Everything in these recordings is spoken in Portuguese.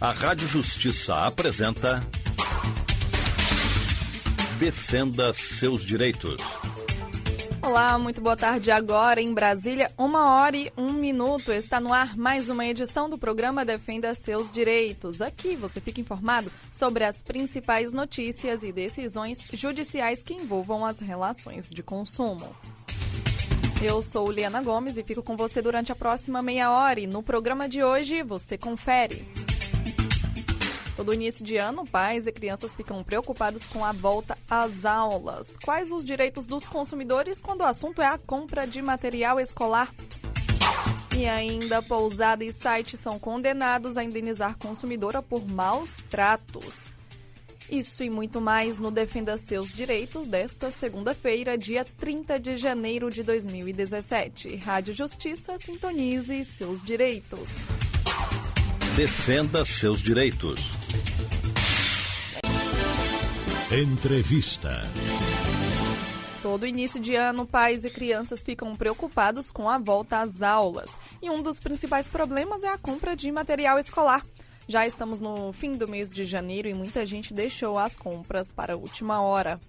A Rádio Justiça apresenta Defenda seus direitos. Olá, muito boa tarde. Agora em Brasília, 1h01. Está no ar mais uma edição do programa Defenda seus direitos. Aqui você fica informado sobre as principais notícias e decisões judiciais que envolvam as relações de consumo. Eu sou Liana Gomes e fico com você durante a próxima meia hora. E no programa de hoje você confere. Todo início de ano, pais e crianças ficam preocupados com a volta às aulas. Quais os direitos dos consumidores quando o assunto é a compra de material escolar? E ainda, pousada e site são condenados a indenizar consumidora por maus tratos. Isso e muito mais no Defenda Seus Direitos desta segunda-feira, dia 30 de janeiro de 2017. Rádio Justiça, sintonize seus direitos. Defenda seus direitos. Entrevista. Todo início de ano, pais e crianças ficam preocupados com a volta às aulas. E um dos principais problemas é a compra de material escolar. Já estamos no fim do mês de janeiro e muita gente deixou as compras para a última hora.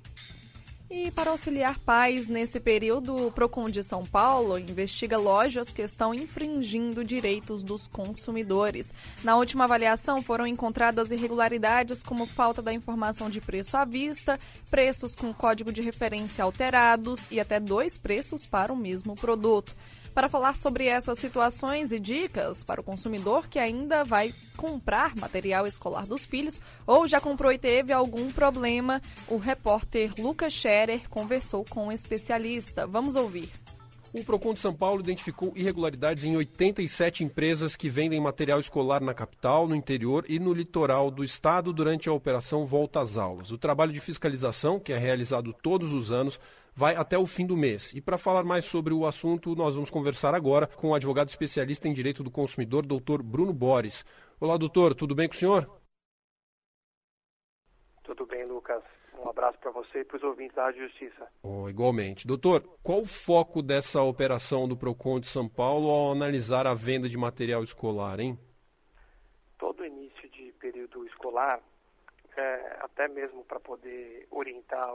E para auxiliar pais nesse período, o Procon de São Paulo investiga lojas que estão infringindo direitos dos consumidores. Na última avaliação foram encontradas irregularidades como falta da informação de preço à vista, preços com código de referência alterados e até 2 preços para o mesmo produto. Para falar sobre essas situações e dicas para o consumidor que ainda vai comprar material escolar dos filhos ou já comprou e teve algum problema, o repórter Lucas Scherer conversou com um especialista. Vamos ouvir. O Procon de São Paulo identificou irregularidades em 87 empresas que vendem material escolar na capital, no interior e no litoral do estado durante a operação Volta às Aulas. O trabalho de fiscalização, que é realizado todos os anos, vai até o fim do mês. E para falar mais sobre o assunto, nós vamos conversar agora com o advogado especialista em direito do consumidor, doutor Bruno Boris. Olá, doutor, tudo bem com o senhor? Tudo bem, Lucas. Um abraço para você e para os ouvintes da Rádio Justiça. Igualmente. Doutor, qual o foco dessa operação do Procon de São Paulo ao analisar a venda de material escolar, hein? Todo início de período escolar, até mesmo para poder orientar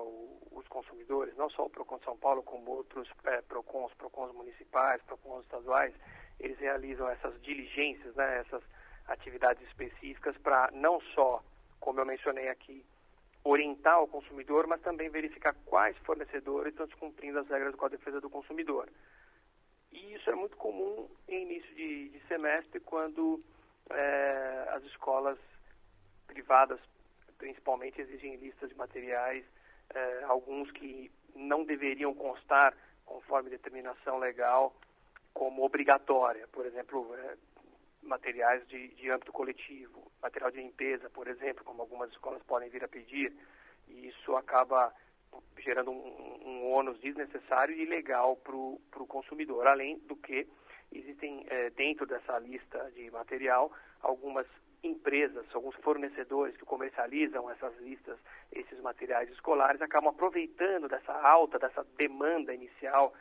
os consumidores, não só o Procon de São Paulo, como outros Procons municipais, Procons estaduais, eles realizam essas diligências, né, essas atividades específicas para não só, como eu mencionei aqui, orientar o consumidor, mas também verificar quais fornecedores estão descumprindo as regras do Código de Defesa do Consumidor. E isso é muito comum em início de semestre, quando as escolas privadas, principalmente, exigem listas de materiais, alguns que não deveriam constar, conforme determinação legal, como obrigatória. Por exemplo, materiais de âmbito coletivo, material de limpeza, por exemplo, como algumas escolas podem vir a pedir, e isso acaba gerando um ônus desnecessário e ilegal para o consumidor. Além do que, existem dentro dessa lista de material algumas empresas, alguns fornecedores que comercializam essas listas, esses materiais escolares, acabam aproveitando dessa dessa demanda inicial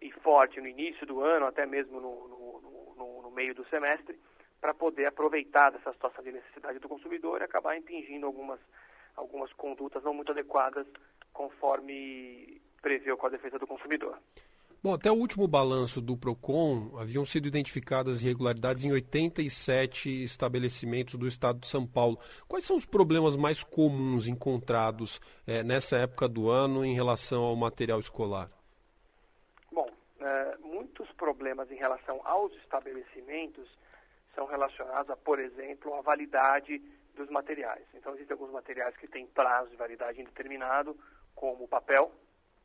e forte no início do ano, até mesmo no meio do semestre, para poder aproveitar dessa situação de necessidade do consumidor e acabar impingindo algumas condutas não muito adequadas, conforme prevê o Código de Defesa do Consumidor. Bom, até o último balanço do Procon, haviam sido identificadas irregularidades em 87 estabelecimentos do estado de São Paulo. Quais são os problemas mais comuns encontrados nessa época do ano em relação ao material escolar? Bom, muitos problemas em relação aos estabelecimentos são relacionados a, por exemplo, a validade dos materiais. Então, existem alguns materiais que têm prazo de validade indeterminado, como o papel,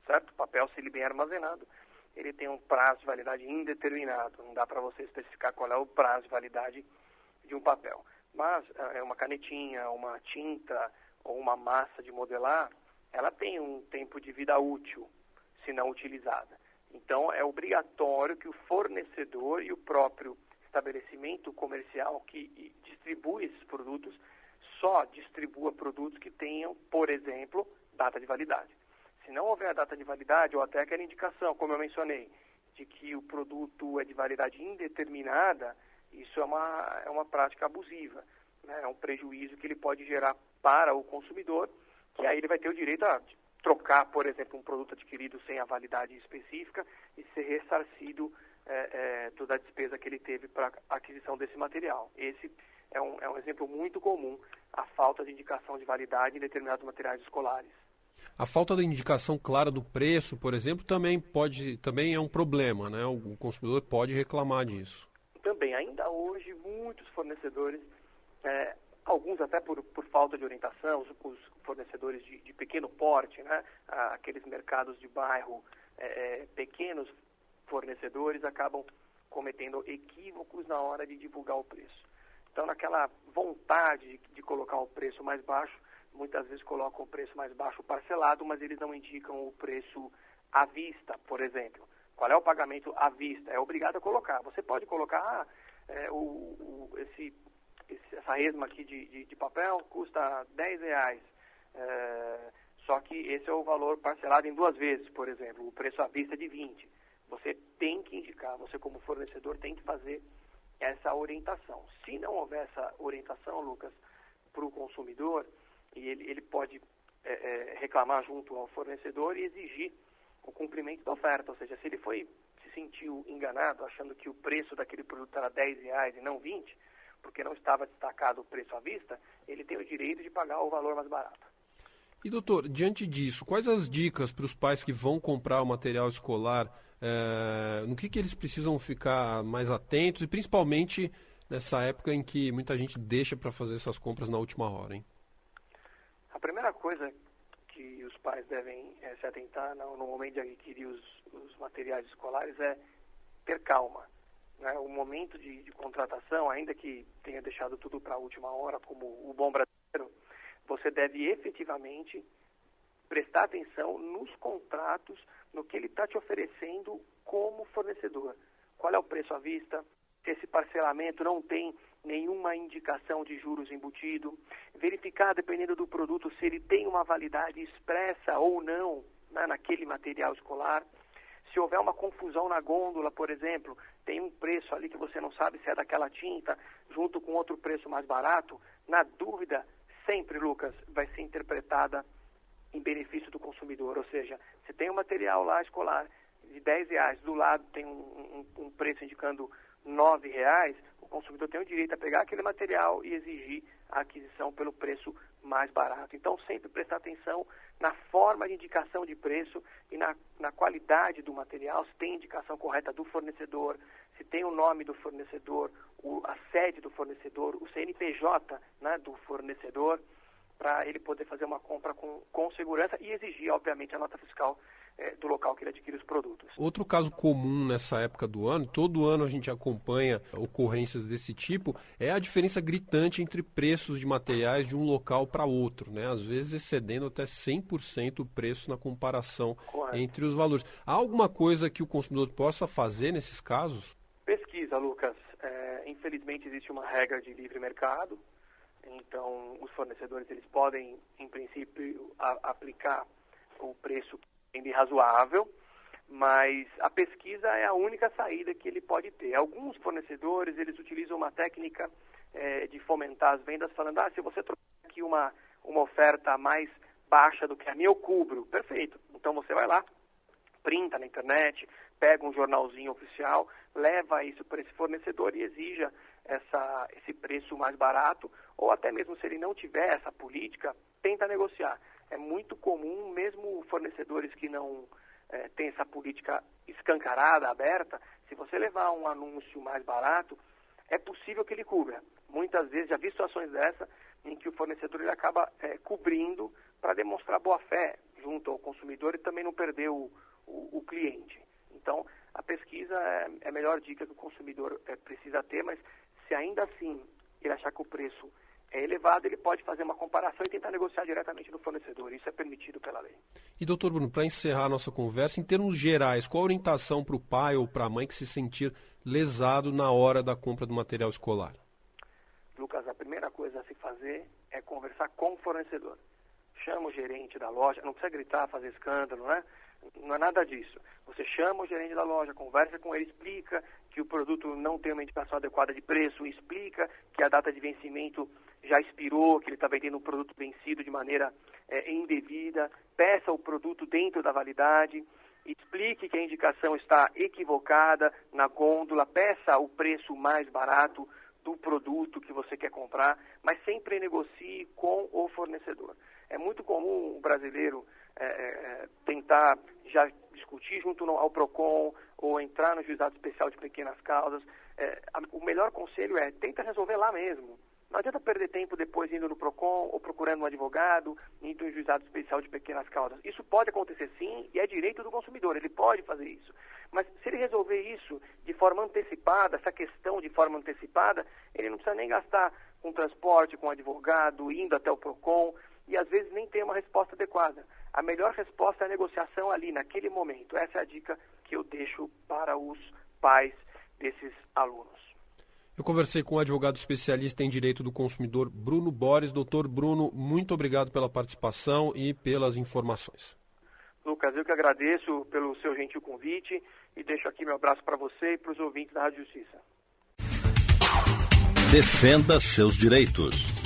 certo? O papel, se ele bem armazenado, ele tem um prazo de validade indeterminado. Não dá para você especificar qual é o prazo de validade de um papel. Mas uma canetinha, uma tinta ou uma massa de modelar, ela tem um tempo de vida útil, se não utilizada. Então, é obrigatório que o fornecedor e o próprio estabelecimento comercial que distribui esses produtos só distribua produtos que tenham, por exemplo, data de validade. Se não houver a data de validade, ou até aquela indicação, como eu mencionei, de que o produto é de validade indeterminada, isso é uma prática abusiva. né? É um prejuízo que ele pode gerar para o consumidor, que aí ele vai ter o direito a trocar, por exemplo, um produto adquirido sem a validade específica e ser ressarcido da despesa que ele teve para a aquisição desse material. Esse é um exemplo muito comum, a falta de indicação de validade em determinados materiais escolares. A falta da indicação clara do preço, por exemplo, também é um problema, né? O consumidor pode reclamar disso. Também, ainda hoje, muitos fornecedores, alguns até por falta de orientação, os fornecedores de pequeno porte, né? Aqueles mercados de bairro, pequenos fornecedores acabam cometendo equívocos na hora de divulgar o preço. Então, naquela vontade de colocar o preço mais baixo, muitas vezes colocam o preço mais baixo parcelado, mas eles não indicam o preço à vista, por exemplo. Qual é o pagamento à vista? É obrigado a colocar. Você pode colocar essa resma aqui de papel custa R$10. Só que esse é o valor parcelado em 2 vezes, por exemplo. O preço à vista é de 20. Você tem que indicar, você como fornecedor tem que fazer essa orientação. Se não houver essa orientação, Lucas, para o consumidor, e ele pode reclamar junto ao fornecedor e exigir o cumprimento da oferta. Ou seja, se ele se sentiu enganado, achando que o preço daquele produto era R$10 e não 20, porque não estava destacado o preço à vista, ele tem o direito de pagar o valor mais barato. E, doutor, diante disso, quais as dicas para os pais que vão comprar o material escolar? No que eles precisam ficar mais atentos e principalmente nessa época em que muita gente deixa para fazer essas compras na última hora, hein? A primeira coisa que os pais devem se atentar no momento de adquirir os materiais escolares é ter calma, né? O momento de contratação, ainda que tenha deixado tudo para a última hora, como o bom brasileiro, você deve efetivamente prestar atenção nos contratos, no que ele está te oferecendo como fornecedor. Qual é o preço à vista? Se esse parcelamento não tem nenhuma indicação de juros embutido. Verificar, dependendo do produto, se ele tem uma validade expressa ou não, né, naquele material escolar. Se houver uma confusão na gôndola, por exemplo, tem um preço ali que você não sabe se é daquela tinta, junto com outro preço mais barato, na dúvida, sempre, Lucas, vai ser interpretada em benefício do consumidor. Ou seja, se tem um material lá escolar de R$10, do lado tem um preço indicando R$9, o consumidor tem o direito a pegar aquele material e exigir a aquisição pelo preço mais barato. Então, sempre prestar atenção na forma de indicação de preço e na qualidade do material, se tem indicação correta do fornecedor, se tem o nome do fornecedor, a sede do fornecedor, o CNPJ, né, do fornecedor, para ele poder fazer uma compra com segurança e exigir, obviamente, a nota fiscal do local que ele adquire os produtos. Outro caso comum nessa época do ano, todo ano a gente acompanha ocorrências desse tipo, é a diferença gritante entre preços de materiais de um local para outro, né? Às vezes excedendo até 100% o preço na comparação entre os valores. Há alguma coisa que o consumidor possa fazer nesses casos? Pesquisa, Lucas. Infelizmente existe uma regra de livre mercado, então os fornecedores eles podem, em princípio, aplicar o preço razoável, mas a pesquisa é a única saída que ele pode ter. Alguns fornecedores, eles utilizam uma técnica de fomentar as vendas, falando, se você trouxer aqui uma oferta mais baixa do que a minha, eu cubro. Perfeito. Então você vai lá, printa na internet, pega um jornalzinho oficial, leva isso para esse fornecedor e exija esse preço mais barato, ou até mesmo se ele não tiver essa política, tenta negociar. É muito comum, mesmo fornecedores que não têm essa política escancarada, aberta, se você levar um anúncio mais barato, é possível que ele cubra. Muitas vezes, já vi situações dessa, em que o fornecedor ele acaba cobrindo para demonstrar boa-fé junto ao consumidor e também não perder o cliente. Então, a pesquisa é a melhor dica que o consumidor precisa ter, mas se ainda assim ele achar que o preço é elevado, ele pode fazer uma comparação e tentar negociar diretamente no fornecedor. Isso é permitido pela lei. E, doutor Bruno, para encerrar a nossa conversa, em termos gerais, qual a orientação para o pai ou para a mãe que se sentir lesado na hora da compra do material escolar? Lucas, a primeira coisa a se fazer é conversar com o fornecedor. Chama o gerente da loja, não precisa gritar, fazer escândalo, né? Não é nada disso. Você chama o gerente da loja, conversa com ele, explica que o produto não tem uma indicação adequada de preço, explica que a data de vencimento já expirou, que ele está vendendo um produto vencido de maneira indevida, peça o produto dentro da validade, explique que a indicação está equivocada na gôndola, peça o preço mais barato do produto que você quer comprar, mas sempre negocie com o fornecedor. É muito comum o brasileiro tentar já discutir junto ao PROCON ou entrar no juizado especial de pequenas causas. O melhor conselho é tenta resolver lá mesmo. Não adianta perder tempo depois indo no PROCON ou procurando um advogado, indo no juizado especial de pequenas causas. Isso pode acontecer sim e é direito do consumidor, ele pode fazer isso. Mas se ele resolver isso de forma antecipada, essa questão de forma antecipada, ele não precisa nem gastar com transporte, com advogado, indo até o PROCON e às vezes nem tem uma resposta adequada. A melhor resposta é a negociação ali, naquele momento. Essa é a dica que eu deixo para os pais desses alunos. Eu conversei com o advogado especialista em direito do consumidor, Bruno Borges. Doutor Bruno, muito obrigado pela participação e pelas informações. Lucas, eu que agradeço pelo seu gentil convite e deixo aqui meu abraço para você e para os ouvintes da Rádio Justiça. Defenda seus direitos.